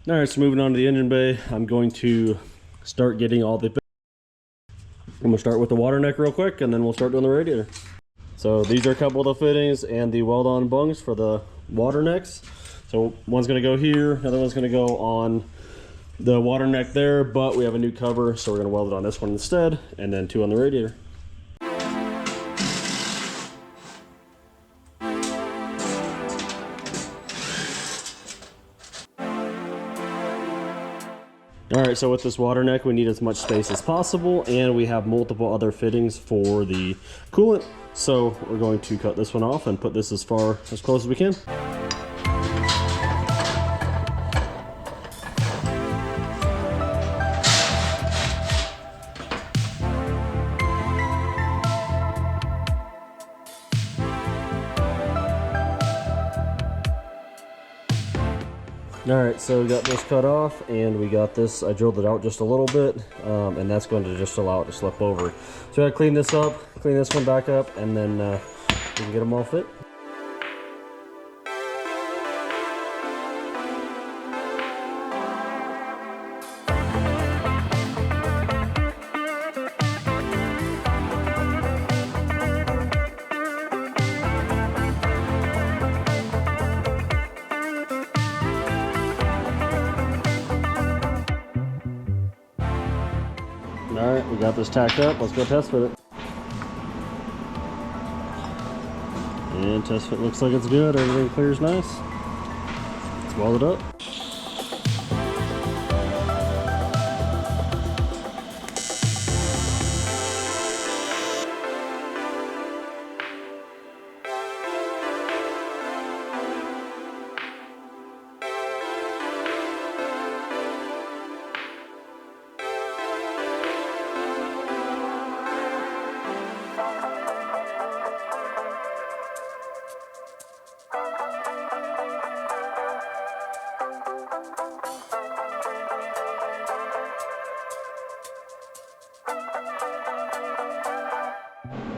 All right, so moving on to the engine bay, I'm going to start getting all the... I'm gonna start with the water neck real quick, and then we'll start doing the radiator. So these are a couple of the fittings and the weld-on bungs for the water necks. So one's gonna go here, another one's gonna go on the water neck there, but we have a new cover, so we're gonna weld it on this one instead, and then 2 on the radiator. All right, so with this water neck, we need as much space as possible, and we have multiple other fittings for the coolant. So we're going to cut this one off and put this as close as we can. All right, so we got this cut off, and we got this, I drilled it out just a little bit, and that's going to just allow it to slip over. So I gotta clean this up, clean this one back up, and then we can get them all fit. All right, we got this tacked up. Let's go test fit it. And test fit looks like it's good. Everything clears nice. Let's weld it up.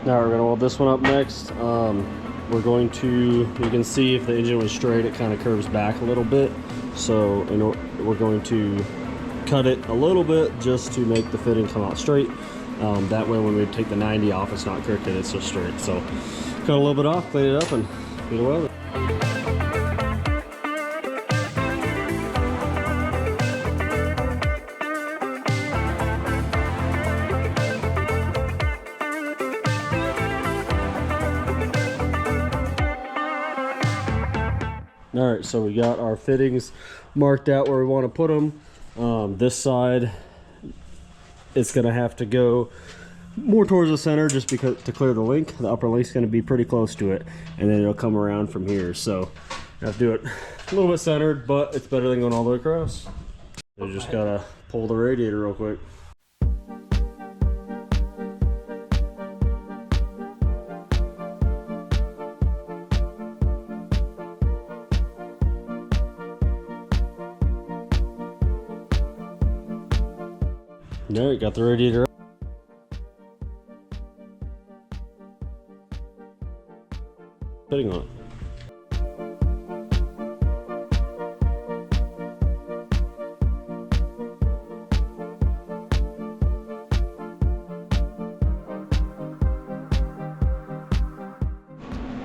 Now we're going to weld this one up next. We're going to, you can see if the engine was straight, it kind of curves back a little bit. So we're going to cut it a little bit just to make the fitting come out straight. That way when we take the 90 off, it's not crooked, it's just straight. So cut a little bit off, clean it up, and get it welded. All right, so we got our fittings marked out where we want to put them. This side, it's going to have to go more towards the center just because to clear the link. The upper link's going to be pretty close to it, and then it'll come around from here. So I have to do it a little bit centered, but it's better than going all the way across. So just got to pull the radiator real quick. There, got the radiator up. Fitting on it.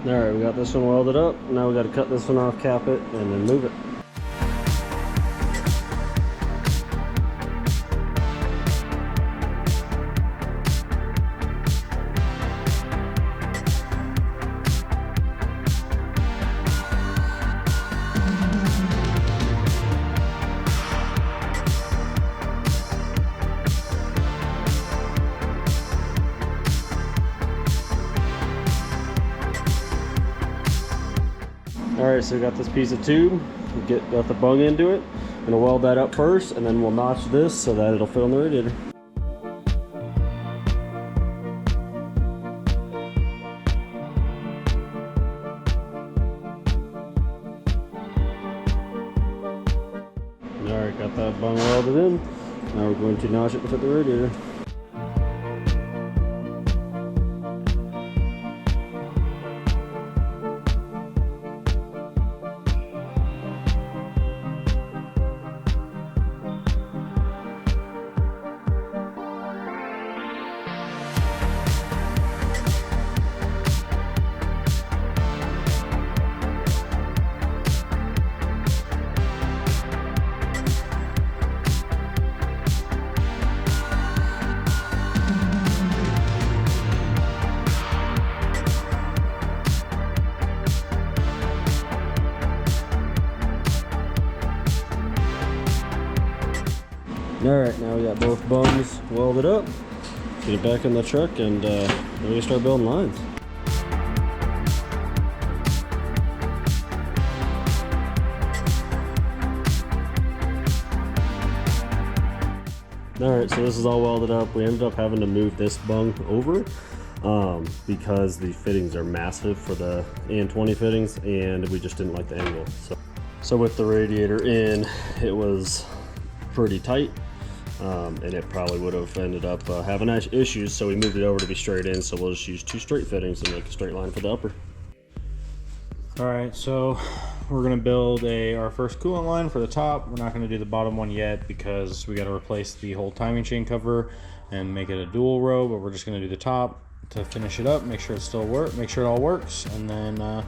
All right, we got this one welded up. Now we got to cut this one off, cap it, and then move it. Alright, so we got this piece of tube. We got the bung into it. I'm gonna weld that up first, and then we'll notch this so that it'll fit on the radiator. Alright, got that bung welded in. Now we're going to notch it to fit the radiator. Alright, now we got both bungs welded up. Let's get it back in the truck and then we start building lines. Alright, so this is all welded up. We ended up having to move this bung over because the fittings are massive for the AN20 fittings, and we just didn't like the angle. So with the radiator in, it was pretty tight, and it probably would have ended up having issues, so we moved it over to be straight in, so we'll just use 2 straight fittings and make a straight line for the upper. Alright, so we're going to build our first coolant line for the top. We're not going to do the bottom one yet because we got to replace the whole timing chain cover and make it a dual row, but we're just going to do the top to finish it up, make sure it all works, and then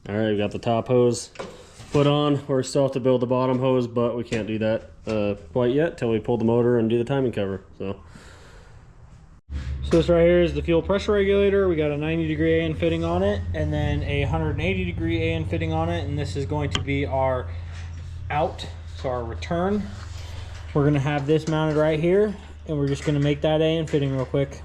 Alright, we got the top hose put on. We still have to build the bottom hose, but we can't do that quite yet till we pull the motor and do the timing cover. So this right here is the fuel pressure regulator. We got a 90-degree AN fitting on it, and then a 180-degree AN fitting on it, and this is going to be our out, so our return. We're going to have this mounted right here, and we're just going to make that AN fitting real quick.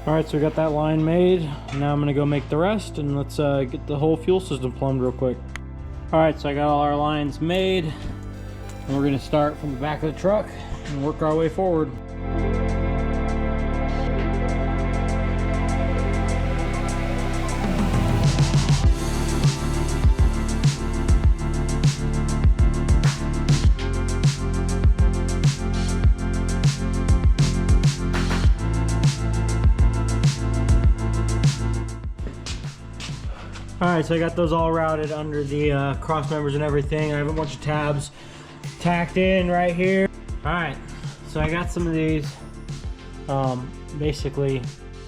Alright, so we got that line made. Now I'm gonna go make the rest, and let's get the whole fuel system plumbed real quick. Alright, so I got all our lines made, and we're gonna start from the back of the truck and work our way forward. Alright, so I got those all routed under the cross members and everything. I have a bunch of tabs tacked in right here. Alright, so I got some of these basically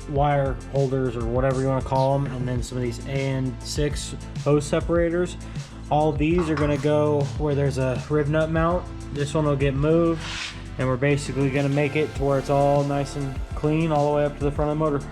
wire holders or whatever you want to call them, and then some of these AN6 hose separators. All these are going to go where there's a rib nut mount. This one will get moved, and we're basically going to make it to where it's all nice and clean all the way up to the front of the motor.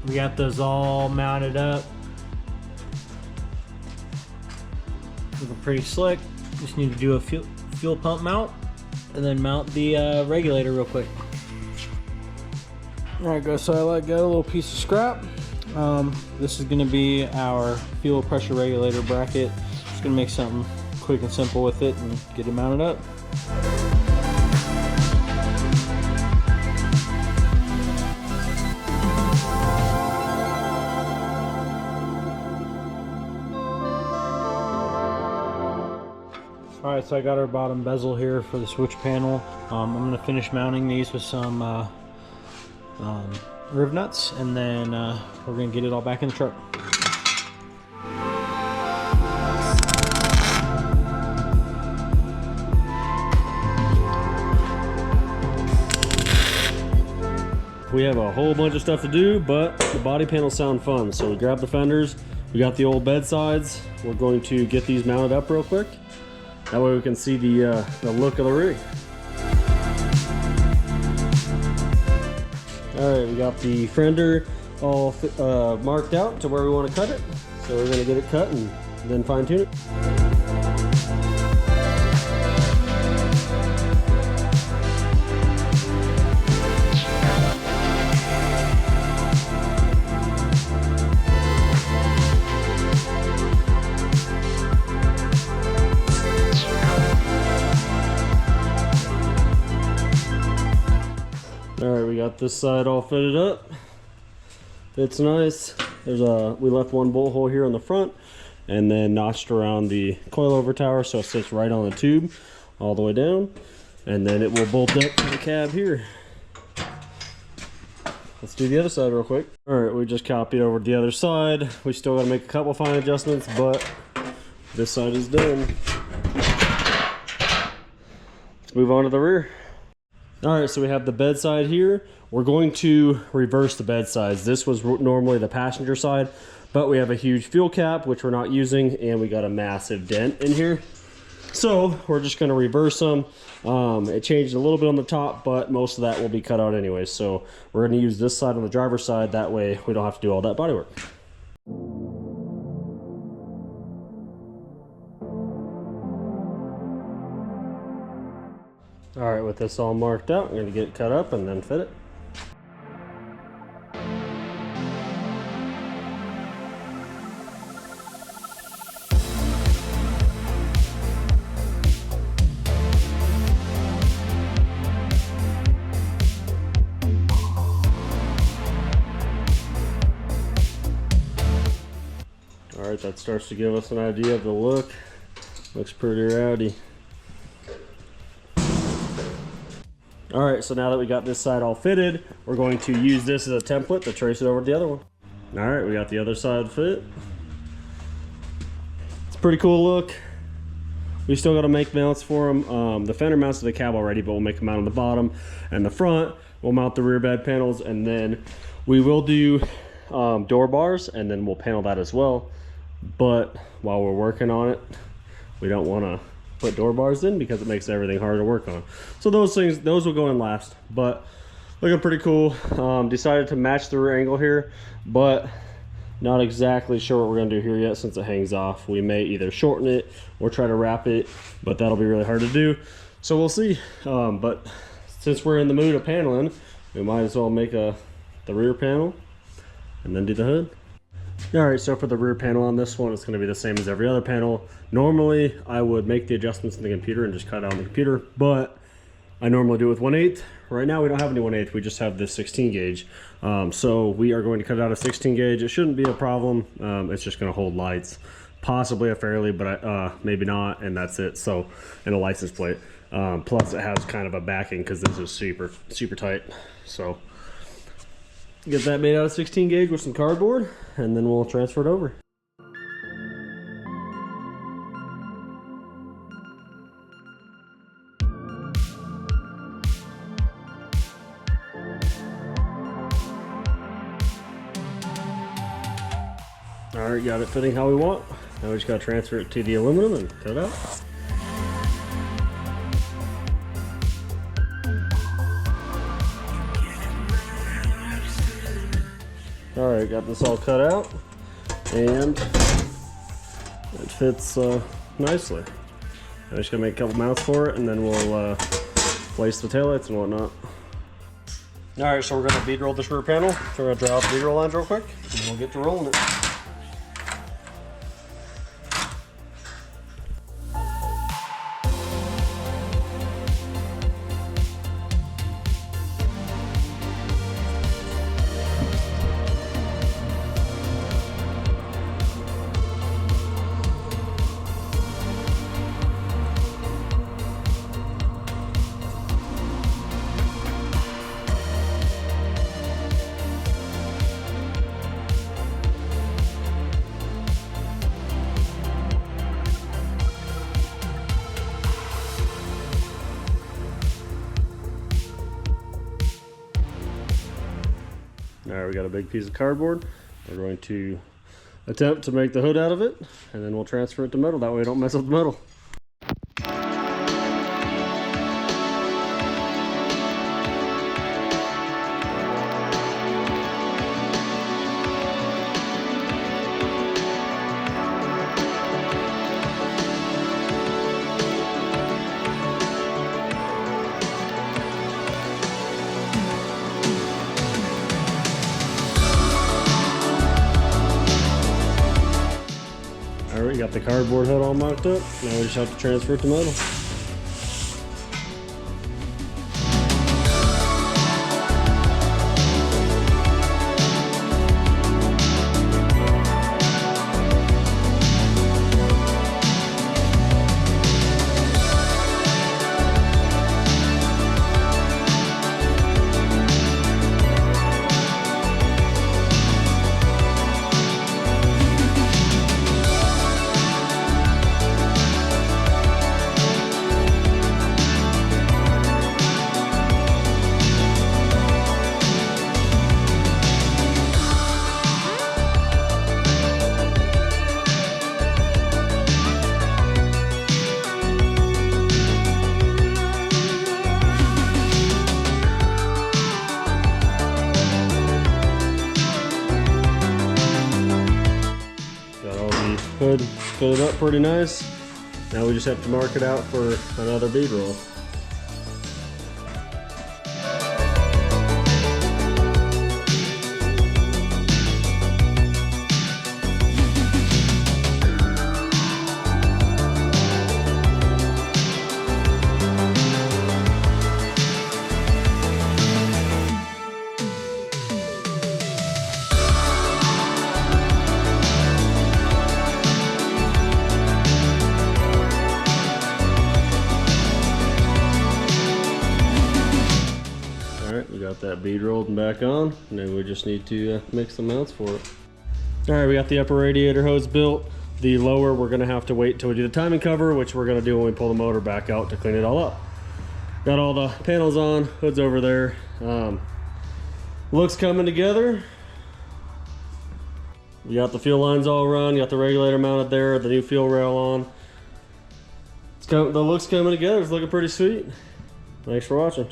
We got those all mounted up. Looking pretty slick. Just need to do a fuel pump mount and then mount the regulator real quick. Alright guys, so I got a little piece of scrap. This is going to be our fuel pressure regulator bracket. Just going to make something quick and simple with it and get it mounted up. Alright, so I got our bottom bezel here for the switch panel. I'm going to finish mounting these with some riv nuts, and then we're going to get it all back in the truck. We have a whole bunch of stuff to do, but the body panels sound fun. So we grabbed the fenders, we got the old bedsides. We're going to get these mounted up real quick. That way we can see the look of the rig. All right, we got the fender all marked out to where we want to cut it. So we're going to get it cut and then fine tune it. All right, we got this side all fitted up. Fits nice. We left one bolt hole here on the front and then notched around the coilover tower so it sits right on the tube all the way down. And then it will bolt up to the cab here. Let's do the other side real quick. All right, we just copied over to the other side. We still gotta make a couple fine adjustments, but this side is done. Let's move on to the rear. All right, so we have the bedside here. We're going to reverse the bedsides. This was normally the passenger side, but we have a huge fuel cap, which we're not using, and we got a massive dent in here. So we're just gonna reverse them. It changed a little bit on the top, but most of that will be cut out anyway. So we're gonna use this side on the driver's side. That way we don't have to do all that bodywork. All right, with this all marked out, I'm gonna get it cut up and then fit it. All right, that starts to give us an idea of the look. Looks pretty rowdy. All right, so now that we got this side all fitted, we're going to use this as a template to trace it over to the other one. All right, we got the other side fit. It's a pretty cool look. We still got to make mounts for them. The fender mounts to the cab already, but we'll make a mount on the bottom and the front. We'll mount the rear bed panels, and then we will do door bars, and then we'll panel that as well. But while we're working on it, we don't want to put door bars in because it makes everything harder to work on. So those will go in last, but looking pretty cool. Decided to match the rear angle here, but not exactly sure what we're gonna do here yet since it hangs off. We may either shorten it or try to wrap it, but that'll be really hard to do. So we'll see. But since we're in the mood of paneling, we might as well make the rear panel and then do the hood. All right, so for the rear panel on this one, it's going to be the same as every other panel. Normally, I would make the adjustments in the computer and just cut it on the computer, but I normally do it with 1/8. Right now, we don't have any 1/8. We just have this 16 gauge. So we are going to cut it out of 16 gauge. It shouldn't be a problem. It's just going to hold lights, possibly a fairly, but maybe not, and that's it. So, and a license plate. Plus, it has kind of a backing because this is super, super tight. So get that made out of 16 gauge with some cardboard, and then we'll transfer it over. All right, got it fitting how we want. Now we just gotta transfer it to the aluminum and cut it out. All right, got this all cut out, and it fits nicely. I'm just gonna make a couple mounts for it, and then we'll place the taillights and whatnot. All right, so we're gonna bead roll this rear panel. So we're gonna draw out the bead roll lines real quick, and we'll get to rolling it. All right, we got a big piece of cardboard. We're going to attempt to make the hood out of it, and then we'll transfer it to metal. That way we don't mess up the metal. Alright, got the cardboard hood all mocked up. Now we just have to transfer it to metal. Hood filled up pretty nice. Now we just have to mark it out for another bead roll. We got that bead rolled and back on, and then we just need to make some mounts for it. All right, we got the upper radiator hose built. The lower, we're gonna have to wait till we do the timing cover, which we're gonna do when we pull the motor back out to clean it all up. Got all the panels on, hood's over there. Looks coming together. We got the fuel lines all run, you got the regulator mounted there, the new fuel rail on. The looks coming together, it's looking pretty sweet. Thanks for watching.